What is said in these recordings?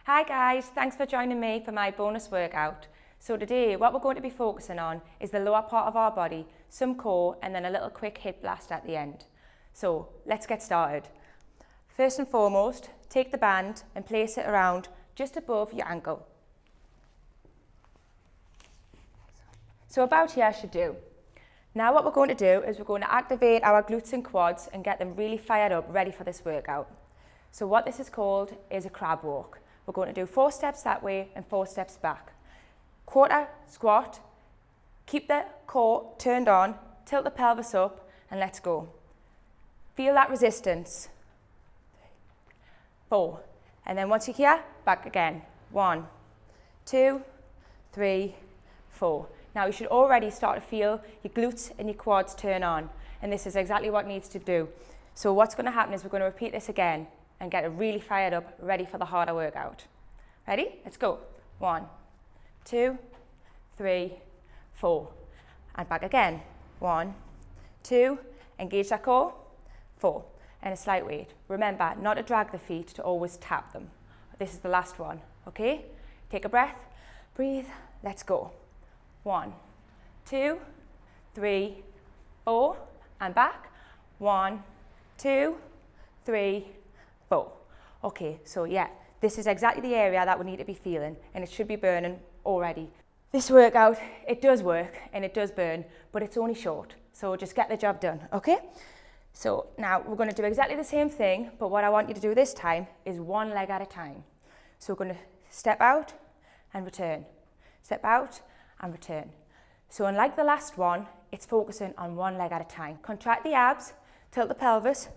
Hi guys, thanks for joining me for my bonus workout. So today what we're going to be focusing on is the lower part of our body, some core and then a little quick hip blast at the end. So let's get started. First and foremost, take the band and place it around just above your ankle. So about here should do. Now what we're going to do is we're going to activate our glutes and quads and get them really fired up, ready for this workout. So what this is called is a crab walk. We're going to do 4 steps that way and 4 steps back. Quarter squat, keep the core turned on, tilt the pelvis up and let's go. Feel that resistance. 4. And then once you're here, back again. 1, 2, 3, 4. Now you should already start to feel your glutes and your quads turn on. And this is exactly what needs to do. So what's going to happen is we're going to repeat this again and get it really fired up, ready for the harder workout. Ready? Let's go. 1, 2, 3, 4. And back again. 1, 2, engage that core. 4. And a slight weight. Remember, not to drag the feet, to always tap them. This is the last one, okay? Take a breath, breathe, let's go. 1, 2, 3, 4, and back. 1, 2, 3, 4. Okay, so yeah, this is exactly the area that we need to be feeling, and it should be burning already. This workout, it does work and it does burn, but it's only short, so just get the job done, okay? So now we're going to do exactly the same thing, but what I want you to do this time is one leg at a time. So we're going to step out and return, step out and return. So unlike the last one, it's focusing on one leg at a time. Contract the abs, tilt the pelvis,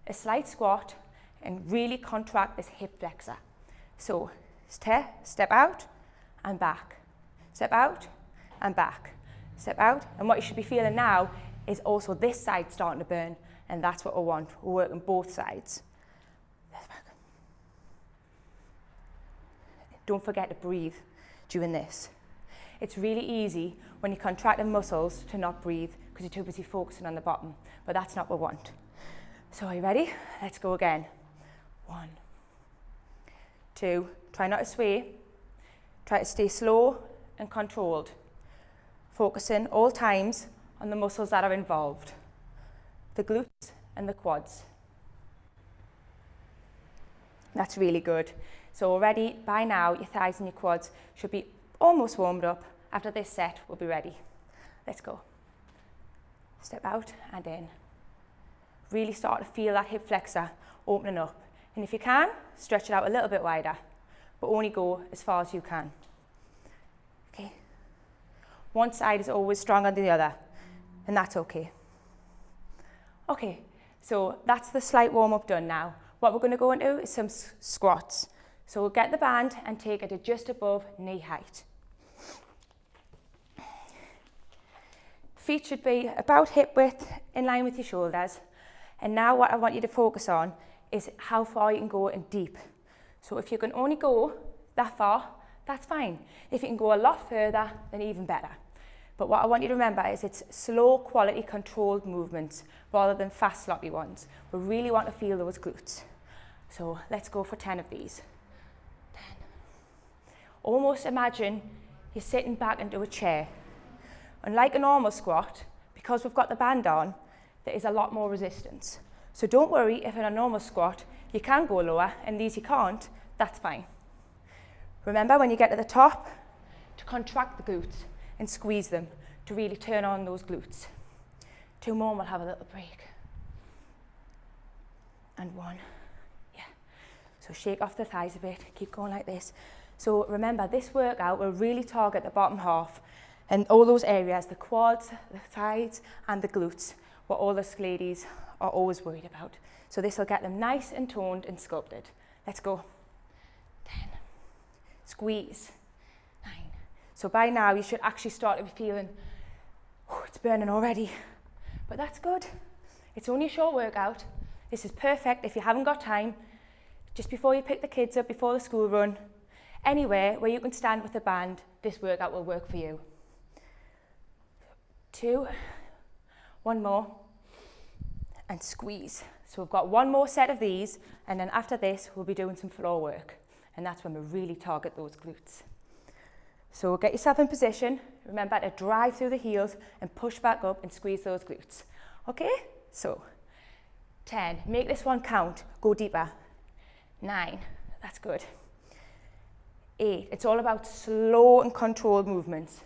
a slight squat, and really contract this hip flexor. So step out and back, step out and back, step out. And what you should be feeling now is also this side starting to burn, and that's what we want. We're working both sides. Don't forget to breathe during this. It's really easy when you contract the muscles to not breathe because you're too busy focusing on the bottom, but that's not what we want. So are you ready? Let's go again. 1, 2, try not to sway. Try to stay slow and controlled. Focusing all times on the muscles that are involved. The glutes and the quads. That's really good. So already by now your thighs and your quads should be almost warmed up. After this set we'll be ready. Let's go. Step out and in. Really start to feel that hip flexor opening up. And if you can, stretch it out a little bit wider, but only go as far as you can. Okay. One side is always stronger than the other, and that's okay. Okay, so that's the slight warm-up done now. What we're going to go into is some squats. So we'll get the band and take it to just above knee height. Feet should be about hip width, in line with your shoulders. And now what I want you to focus on is how far you can go in deep. So if you can only go that far, that's fine. If you can go a lot further, then even better. But what I want you to remember is it's slow, quality, controlled movements rather than fast, sloppy ones. We really want to feel those glutes. So let's go for 10 of these. 10. Almost imagine you're sitting back into a chair. Unlike a normal squat, because we've got the band on, there is a lot more resistance. So don't worry if in a normal squat you can go lower and these you can't, that's fine. Remember when you get to the top to contract the glutes and squeeze them to really turn on those glutes. 2 more and we'll have a little break. And 1, yeah. So shake off the thighs a bit, keep going like this. So remember this workout will really target the bottom half and all those areas, the quads, the thighs and the glutes, what all the ladies are always worried about. So this will get them nice and toned and sculpted. Let's go. 10. Squeeze. 9. So by now you should actually start to be feeling, oh, it's burning already. But that's good. It's only a short workout. This is perfect if you haven't got time, just before you pick the kids up, before the school run. Anywhere where you can stand with the band, this workout will work for you. 2. 1 more. And squeeze. So we've got 1 more set of these, and then after this we'll be doing some floor work. and that's when we really target those glutes. So get yourself in position. Remember to drive through the heels and push back up and squeeze those glutes. Okay? So 10, make this one count, go deeper. 9, that's good. 8, it's all about slow and controlled movements.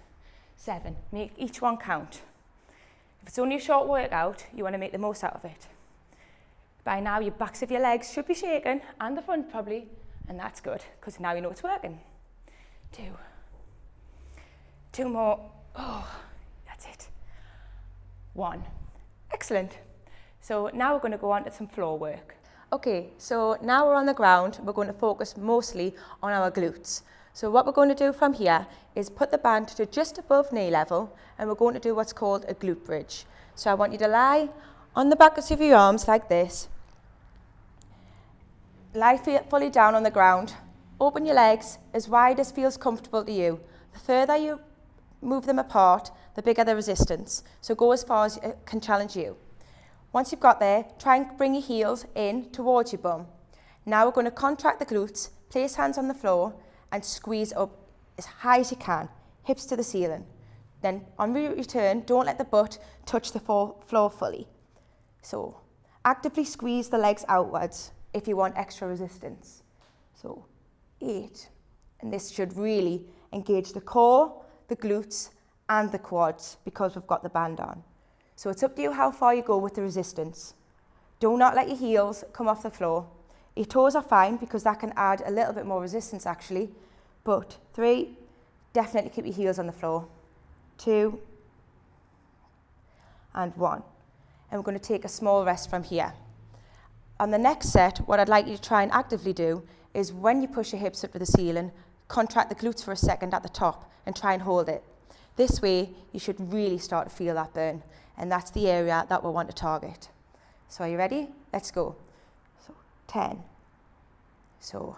7, make each one count. If it's only a short workout, you want to make the most out of it. By now, your backs of your legs should be shaking, and the front probably, and that's good, because now you know it's working. 2. 2 more. Oh, that's it. 1. Excellent. So now we're going to go on to some floor work. Okay, so now we're on the ground, we're going to focus mostly on our glutes. So what we're going to do from here is put the band to just above knee level, and we're going to do what's called a glute bridge. So I want you to lie on the backs of your arms like this. Lie fully down on the ground. Open your legs as wide as feels comfortable to you. The further you move them apart, the bigger the resistance. So go as far as it can challenge you. Once you've got there, try and bring your heels in towards your bum. Now we're going to contract the glutes, place hands on the floor and squeeze up as high as you can, hips to the ceiling. Then on return, don't let the butt touch the floor fully. So actively squeeze the legs outwards if you want extra resistance. So 8, and this should really engage the core, the glutes and the quads because we've got the band on. So it's up to you how far you go with the resistance. Do not let your heels come off the floor. Your toes are fine because that can add a little bit more resistance actually. But 3, definitely keep your heels on the floor. 2 and 1. And we're going to take a small rest from here. On the next set, what I'd like you to try and actively do is when you push your hips up to the ceiling, contract the glutes for a second at the top and try and hold it. This way, you should really start to feel that burn, and that's the area that we want to target. So are you ready? Let's go. So 10. So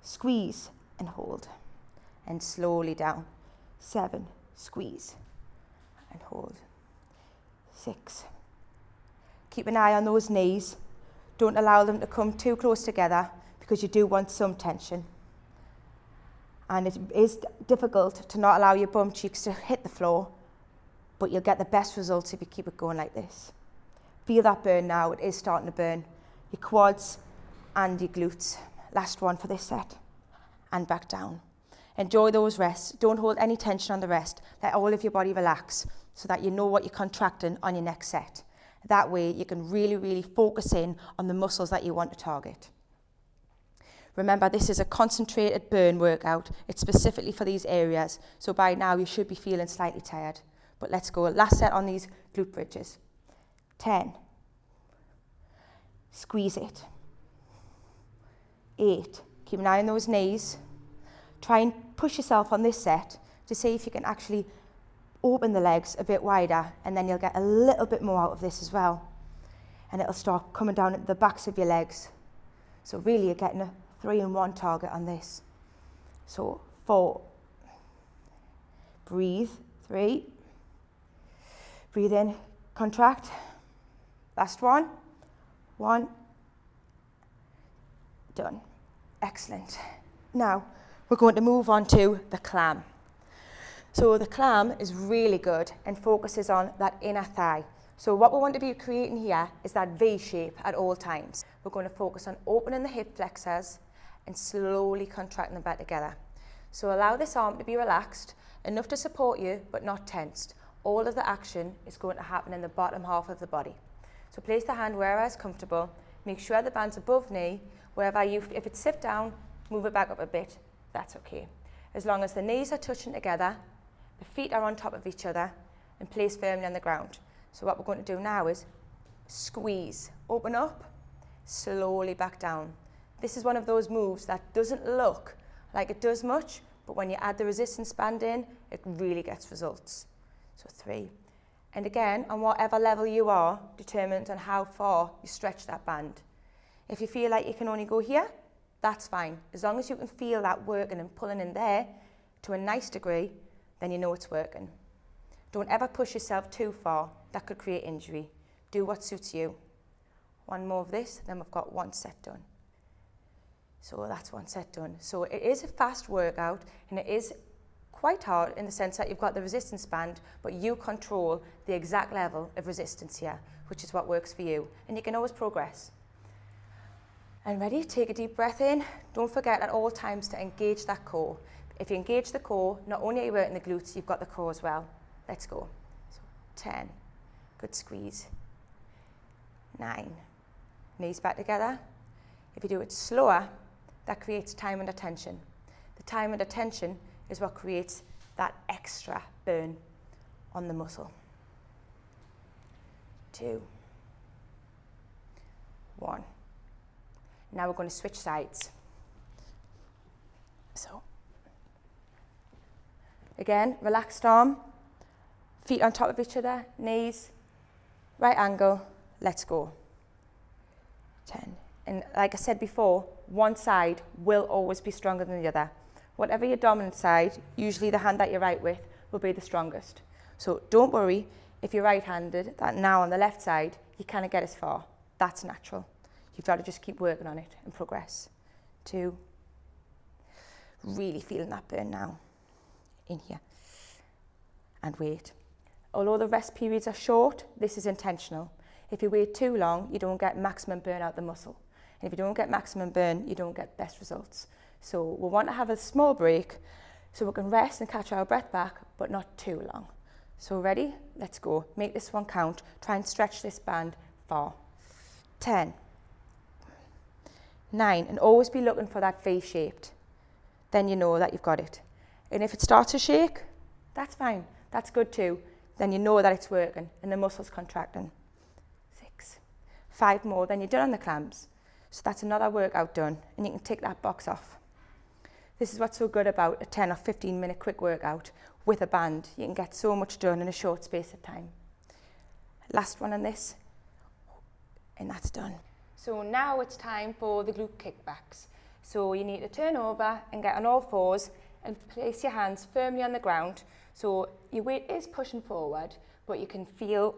squeeze and hold, and slowly down. 7, squeeze and hold. 6. Keep an eye on those knees. Don't allow them to come too close together because you do want some tension. And it is difficult to not allow your bum cheeks to hit the floor, but you'll get the best results if you keep it going like this. Feel that burn now, it is starting to burn. Your quads and your glutes. Last one for this set. And back down. Enjoy those rests. Don't hold any tension on the rest. Let all of your body relax so that you know what you're contracting on your next set. That way you can really, really focus in on the muscles that you want to target. Remember, this is a concentrated burn workout. It's specifically for these areas. So by now you should be feeling slightly tired. But let's go. Last set on these glute bridges. 10. Squeeze it. 8. Keep an eye on those knees. Try and push yourself on this set to see if you can actually open the legs a bit wider, and then you'll get a little bit more out of this as well. And it'll start coming down at the backs of your legs. So really you're getting a 3-in-1 target on this. So 4. Breathe. 3. Breathe in, contract. Last one. 1. Done. Excellent. Now we're going to move on to the clam. So the clam is really good and focuses on that inner thigh. So what we want to be creating here is that V shape at all times. We're going to focus on opening the hip flexors and slowly contracting them back together. So allow this arm to be relaxed, enough to support you, but not tensed. All of the action is going to happen in the bottom half of the body. So place the hand wherever is comfortable. Make sure the band's above knee. If it's sit down, move it back up a bit. That's okay. As long as the knees are touching together, the feet are on top of each other, and placed firmly on the ground. So what we're going to do now is squeeze, open up, slowly back down. This is one of those moves that doesn't look like it does much, but when you add the resistance band in, it really gets results. So 3. And again, on whatever level you are, determined on how far you stretch that band. If you feel like you can only go here, that's fine. As long as you can feel that working and pulling in there to a nice degree, then you know it's working. Don't ever push yourself too far. That could create injury. Do what suits you. One more of this, then we've got one set done. So that's one set done. So it is a fast workout, and it is quite hard in the sense that you've got the resistance band, but you control the exact level of resistance here, which is what works for you. And you can always progress. And ready? Take a deep breath in. Don't forget at all times to engage that core. If you engage the core, not only are you working the glutes, you've got the core as well. Let's go. So 10. Good squeeze. 9. Knees back together. If you do it slower, that creates time under tension. The time under tension is what creates that extra burn on the muscle. 2. 1. Now we're going to switch sides. So, again, relaxed arm, feet on top of each other, knees, right angle, let's go. 10. And like I said before, one side will always be stronger than the other. Whatever your dominant side, usually the hand that you're right with will be the strongest. So don't worry if you're right-handed, that now on the left side, you can't get as far. That's natural. You've got to just keep working on it and progress. 2. Really feeling that burn now. In here. And wait. Although the rest periods are short, this is intentional. If you wait too long, you don't get maximum burn out the muscle. And if you don't get maximum burn, you don't get best results. So we'll want to have a small break so we can rest and catch our breath back, but not too long. So ready? Let's go. Make this one count. Try and stretch this band far. 10. 9. And always be looking for that V-shaped. Then you know that you've got it. And if it starts to shake, that's fine. That's good too. Then you know that it's working and the muscle's contracting. 6. 5 more, then you're done on the clams. So that's another workout done, and you can tick that box off. This is what's so good about a 10 or 15 minute quick workout with a band. You can get so much done in a short space of time. Last one on this, and that's done. So now it's time for the glute kickbacks. So you need to turn over and get on all fours and place your hands firmly on the ground. So your weight is pushing forward, but you can feel,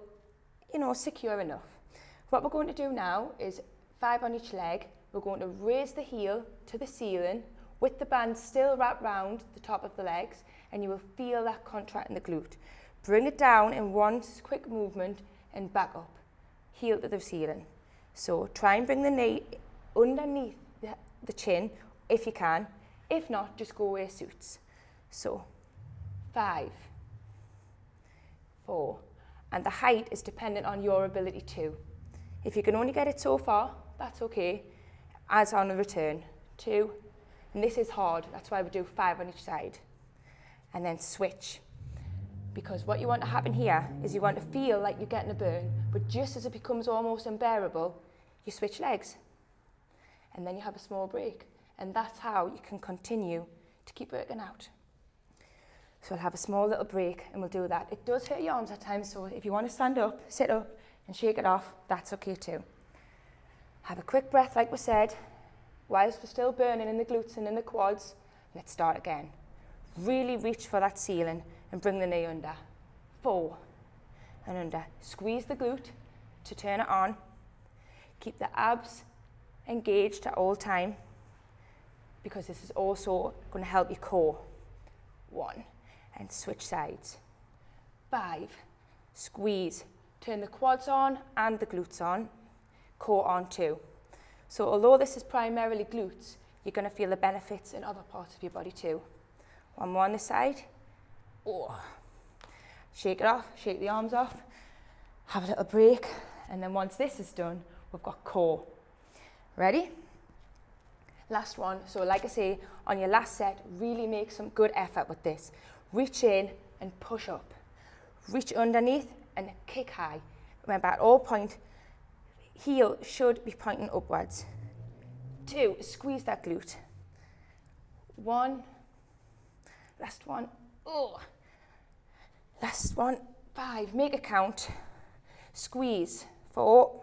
secure enough. What we're going to do now is 5 on each leg. We're going to raise the heel to the ceiling with the band still wrapped round the top of the legs, and you will feel that contract in the glute. Bring it down in one quick movement and back up, heel to the ceiling. So try and bring the knee underneath the chin if you can. If not, just go where it suits. So 5, 4, and the height is dependent on your ability too. If you can only get it so far, that's okay, as on the return. 2, and this is hard, that's why we do 5 on each side. And then switch. Because what you want to happen here is you want to feel like you're getting a burn, but just as it becomes almost unbearable, you switch legs. And then you have a small break. And that's how you can continue to keep working out. So I'll have a small little break and we'll do that. It does hurt your arms at times, so if you want to stand up, sit up and shake it off, that's okay too. Have a quick breath like we said, whilst we're still burning in the glutes and in the quads. Let's start again. Really reach for that ceiling and bring the knee under. 4 and under. Squeeze the glute to turn it on. Keep the abs engaged at all time, because this is also going to help your core. 1, and switch sides. 5, squeeze. Turn the quads on and the glutes on. Core on too. So although this is primarily glutes, you're going to feel the benefits in other parts of your body too. 1 more on this side. Oh. Shake it off, shake the arms off. Have a little break. And then once this is done, we've got core. Ready? Last one. So like I say, on your last set, really make some good effort with this. Reach in and push up. Reach underneath and kick high. Remember, at all point, heel should be pointing upwards. 2, squeeze that glute. 1, last one. Oh. Last one. 5, make a count. Squeeze. 4,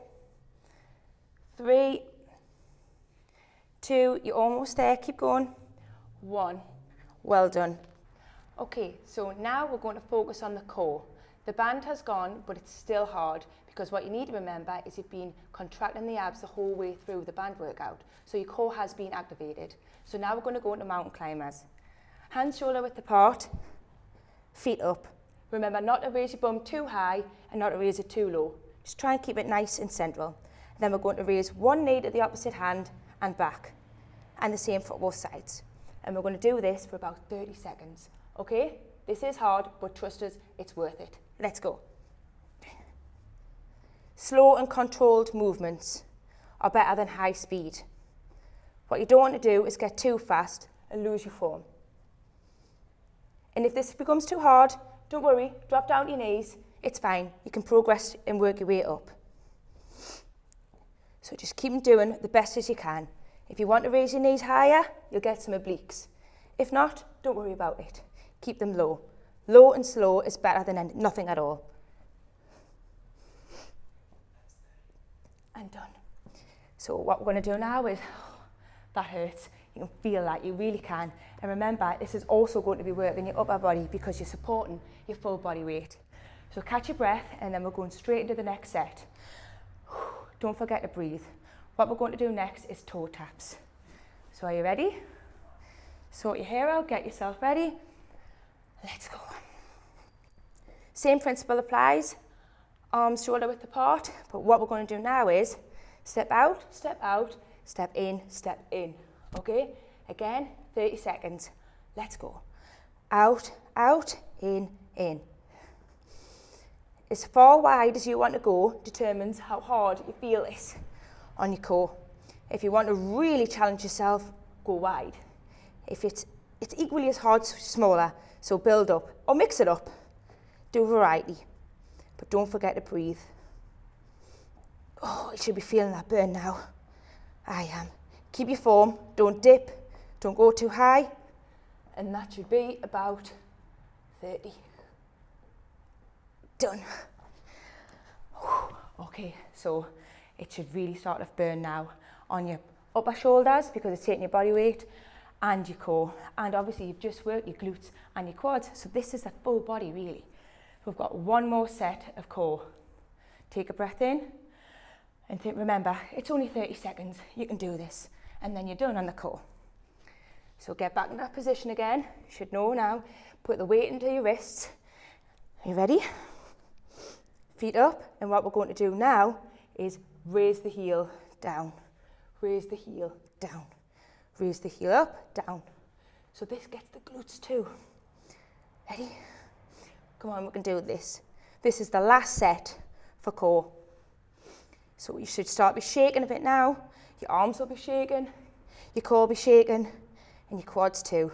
3, 2, you're almost there, keep going. 1, well done. Okay, so now we're going to focus on the core. The band has gone, but it's still hard because what you need to remember is you've been contracting the abs the whole way through the band workout. So your core has been activated. So now we're going to go into mountain climbers. Hands shoulder width apart, feet up. Remember not to raise your bum too high and not to raise it too low. Just try and keep it nice and central. Then we're going to raise one knee to the opposite hand and back. And the same for both sides. And we're going to do this for about 30 seconds. Okay? This is hard, but trust us, it's worth it. Let's go. Slow and controlled movements are better than high speed. What you don't want to do is get too fast and lose your form. And if this becomes too hard, don't worry, drop down to your knees. It's fine. You can progress and work your way up. So just keep doing the best as you can. If you want to raise your knees higher, you'll get some obliques. If not, don't worry about it. Keep them low. Low and slow is better than nothing at all. And done. So what we're going to do now is, that hurts. You can feel that, you really can. And remember, this is also going to be working your upper body because you're supporting your full body weight. So catch your breath and then we're going straight into the next set. Don't forget to breathe. What we're going to do next is toe taps. So are you ready? Sort your hair out, get yourself ready. Let's go. Same principle applies. Arms shoulder width apart. But what we're going to do now is step out, step in, step in. Okay? Again, 30 seconds. Let's go. Out, out, in, in. As far wide as you want to go determines how hard you feel this on your core. If you want to really challenge yourself, go wide. If it's equally as hard, smaller, so build up or mix it up. Do a variety, but don't forget to breathe. Oh, you should be feeling that burn now. I am. Keep your form, don't dip, don't go too high, and that should be about 30. Done. Okay, so it should really start to burn now on your upper shoulders because it's taking your body weight and your core. And obviously you've just worked your glutes and your quads, so this is a full body really. We've got one more set of core. Take a breath in and remember, it's only 30 seconds, you can do this. And then you're done on the core. So get back in that position again. You should know now. Put the weight into your wrists. Are you ready? Feet up, and what we're going to do now is raise the heel down, raise the heel down, raise the heel up, down. So this gets the glutes too. Ready? Come on, we can do this. This is the last set for core. So you should start by shaking a bit now. Your arms will be shaking, your core will be shaking, and your quads too.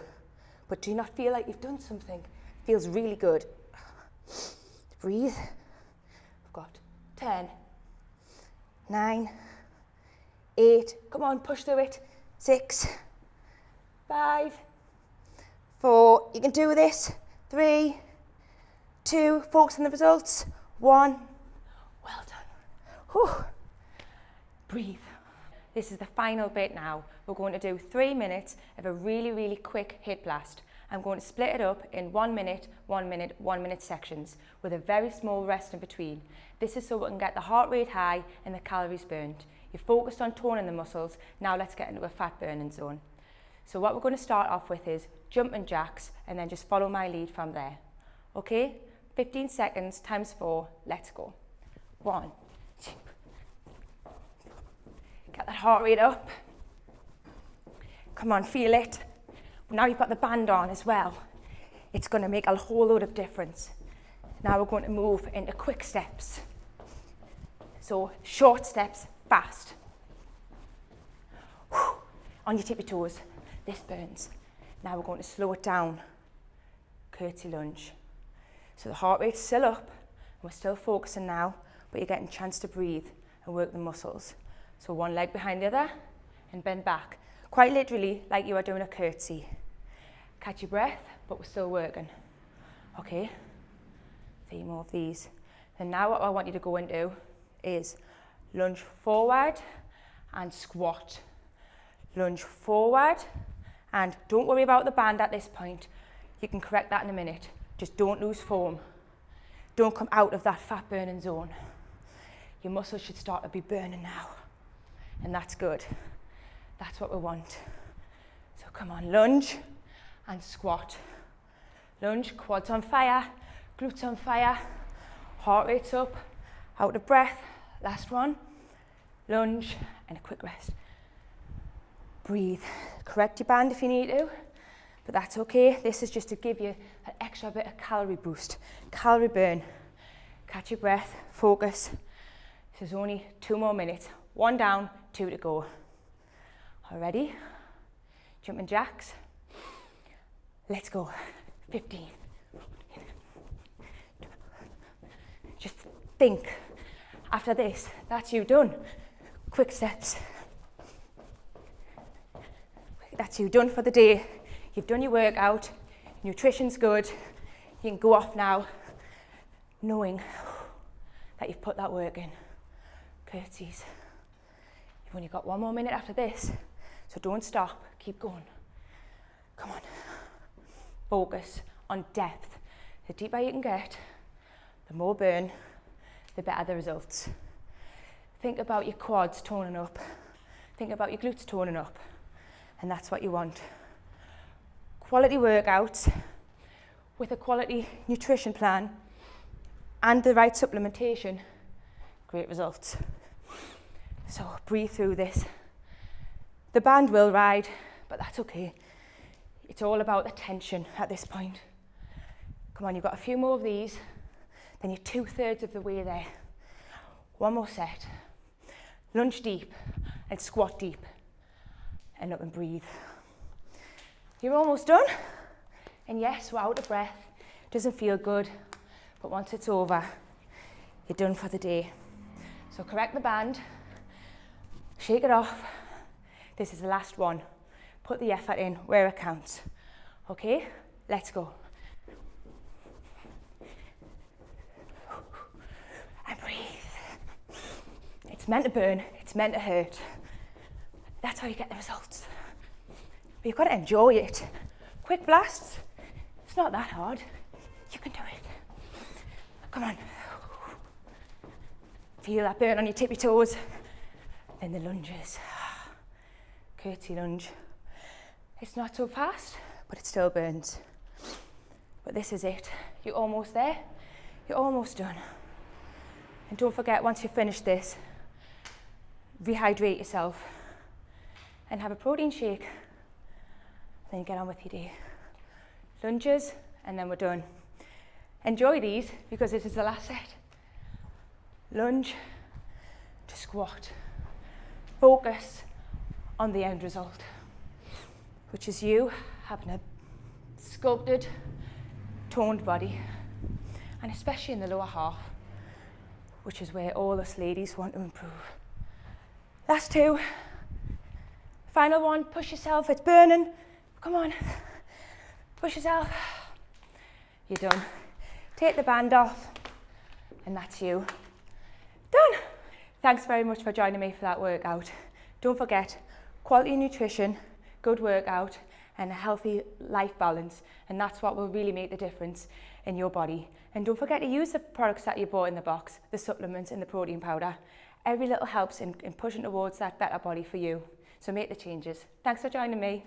But do you not feel like you've done something? It feels really good. Breathe. Got 10, 9, 8, come on, push through it, 6, 5, 4, you can do this, 3, 2, focus on the results, 1, well done. Whew. Breathe. This is the final bit now. We're going to do 3 minutes of a really, really quick HIIT blast. I'm going to split it up in 1 minute, 1 minute, 1 minute sections with a very small rest in between. This is so we can get the heart rate high and the calories burned. You're focused on toning the muscles, now let's get into a fat burning zone. So what we're going to start off with is jumping jacks and then just follow my lead from there. Okay, 15 seconds times 4, let's go. 1, 2, get that heart rate up. Come on, feel it. Now you've got the band on as well. It's going to make a whole load of difference. Now we're going to move into quick steps. So short steps, fast. Whew. On your tippy toes, this burns. Now we're going to slow it down. Curtsy lunge. So the heart rate's still up, and we're still focusing now, but you're getting a chance to breathe and work the muscles. So one leg behind the other and bend back. Quite literally like you are doing a curtsy. Catch your breath, but we're still working. Okay, 3 more of these. And now what I want you to go into is lunge forward and squat. Lunge forward, and don't worry about the band at this point. You can correct that in a minute. Just don't lose form. Don't come out of that fat burning zone. Your muscles should start to be burning now. And that's good. That's what we want. So come on, lunge and squat. Lunge, quads on fire, glutes on fire, heart rate's up, out of breath. Last one. Lunge and a quick rest. Breathe. Correct your band if you need to, but that's okay. This is just to give you an extra bit of calorie boost, calorie burn. Catch your breath, focus. This is only 2 more minutes. 1 down, 2 to go. All ready? Jumping jacks. Let's go. 15. Just think. After this, that's you done. Quick steps. That's you done for the day. You've done your workout. Nutrition's good. You can go off now knowing that you've put that work in. Curtsies. You've only got 1 more minute after this, so don't stop. Keep going. Come on. Focus on depth. The deeper you can get, the more burn, the better the results. Think about your quads toning up. Think about your glutes toning up. And that's what you want. Quality workouts with a quality nutrition plan and the right supplementation, great results. So breathe through this. The band will ride, but that's okay. It's all about the tension at this point. Come on, you've got a few more of these, then you're 2/3 of the way there. 1 more set. Lunge deep and squat deep. And up and breathe. You're almost done. And yes, we're out of breath. Doesn't feel good, but once it's over, you're done for the day. So correct the band, shake it off. This is the last one. Put the effort in where it counts. Okay, let's go. And breathe. It's meant to burn, it's meant to hurt. That's how you get the results. But you've got to enjoy it. Quick blasts, it's not that hard. You can do it. Come on. Feel that burn on your tippy toes. Then the lunges. Curtsy lunge. It's not so fast, but it still burns. But this is it. You're almost there. You're almost done. And don't forget, once you finish this, rehydrate yourself and have a protein shake. Then you get on with your day. Lunges, and then we're done. Enjoy these because this is the last set. Lunge to squat. Focus on the end result, which is you having a sculpted, toned body, and especially in the lower half, which is where all us ladies want to improve. Last 2. Final one, push yourself, it's burning. Come on, push yourself. You're done. Take the band off, and that's you. Done. Thanks very much for joining me for that workout. Don't forget, quality nutrition, good workout, and a healthy life balance, and that's what will really make the difference in your body. And don't forget to use the products that you bought in the box, the supplements and the protein powder. Every little helps in pushing towards that better body for you. So make the changes. Thanks for joining me.